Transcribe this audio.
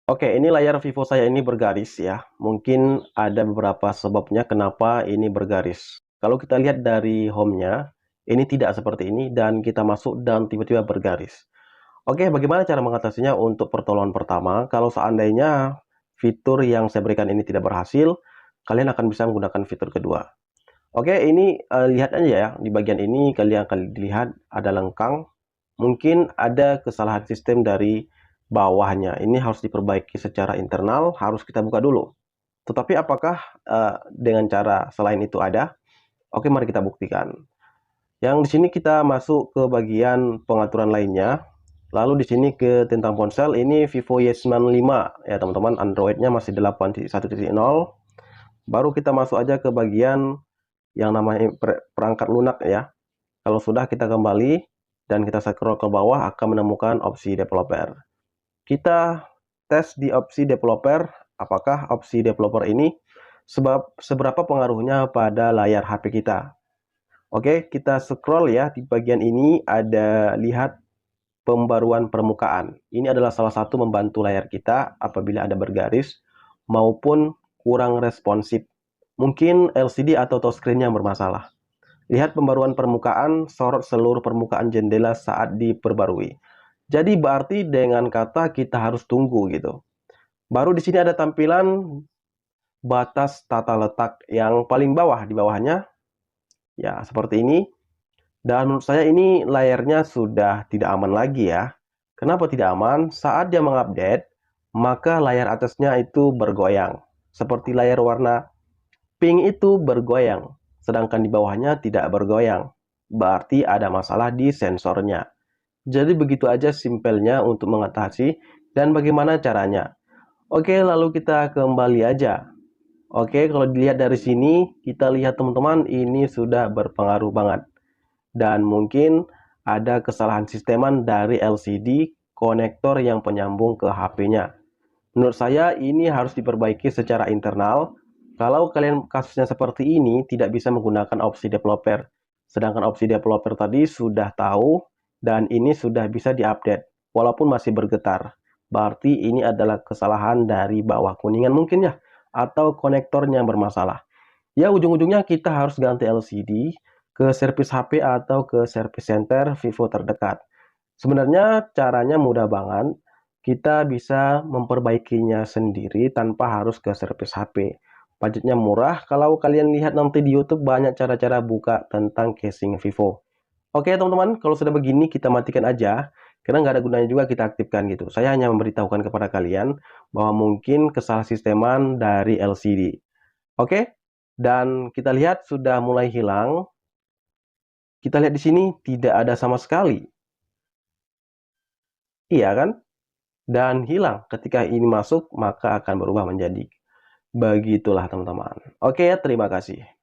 Oke, ini layar Vivo saya ini bergaris ya. Mungkin ada beberapa sebabnya kenapa ini bergaris. Kalau kita lihat dari home-nya, ini tidak seperti ini dan kita masuk dan tiba-tiba bergaris. Oke, bagaimana cara mengatasinya untuk pertolongan pertama? Kalau seandainya fitur yang saya berikan ini tidak berhasil, kalian akan bisa menggunakan fitur kedua. Oke, ini lihat aja ya, di bagian ini kalian akan dilihat ada lengkang. Mungkin ada kesalahan sistem dari bawahnya. Ini harus diperbaiki secara internal, harus kita buka dulu. Tetapi apakah dengan cara selain itu ada? Oke, mari kita buktikan. Yang di sini kita masuk ke bagian pengaturan lainnya. Lalu di sini ke tentang ponsel, ini Vivo Y95 ya teman-teman, Androidnya masih 8.1.0. Baru kita masuk aja ke bagian yang namanya perangkat lunak ya. Kalau sudah, kita kembali dan kita scroll ke bawah akan menemukan opsi developer. Kita tes di opsi developer, apakah opsi developer ini seberapa pengaruhnya pada layar HP kita. Oke, kita scroll ya, di bagian ini ada lihat pembaruan permukaan. Ini adalah salah satu membantu layar kita apabila ada bergaris maupun kurang responsif. Mungkin LCD atau touchscreen yang bermasalah. Lihat pembaruan permukaan, sorot seluruh permukaan jendela saat diperbarui. Jadi berarti dengan kata kita harus tunggu gitu. Baru di sini ada tampilan batas tata letak yang paling bawah, di bawahnya ya seperti ini. Dan menurut saya ini layarnya sudah tidak aman lagi ya. Kenapa tidak aman? Saat dia mengupdate, maka layar atasnya itu bergoyang. Seperti layar warna pink itu bergoyang, sedangkan di bawahnya tidak bergoyang. Berarti ada masalah di sensornya. Jadi begitu aja simpelnya untuk mengatasi dan bagaimana caranya. Oke, lalu kita kembali aja. Oke, kalau dilihat dari sini, kita lihat teman-teman, ini sudah berpengaruh banget. Dan mungkin ada kesalahan sisteman dari LCD konektor yang penyambung ke HP-nya. Menurut saya ini harus diperbaiki secara internal. Kalau kalian kasusnya seperti ini, tidak bisa menggunakan opsi developer. Sedangkan opsi developer tadi sudah tahu dan ini sudah bisa diupdate. Walaupun masih bergetar. Berarti ini adalah kesalahan dari bawah kuningan mungkin ya. Atau konektornya yang bermasalah. Ya, ujung-ujungnya kita harus ganti LCD ke servis HP atau ke service center Vivo terdekat. Sebenarnya caranya mudah banget. Kita bisa memperbaikinya sendiri tanpa harus ke servis HP. Budgetnya murah. Kalau kalian lihat nanti di YouTube banyak cara-cara buka tentang casing Vivo. Oke teman-teman, kalau sudah begini kita matikan aja. Karena nggak ada gunanya juga kita aktifkan gitu. Saya hanya memberitahukan kepada kalian bahwa mungkin kesalahan sisteman dari LCD. Oke, dan kita lihat sudah mulai hilang. Kita lihat di sini tidak ada sama sekali. Iya kan? Dan hilang. Ketika ini masuk, maka akan berubah menjadi begitulah teman-teman. Oke ya, terima kasih.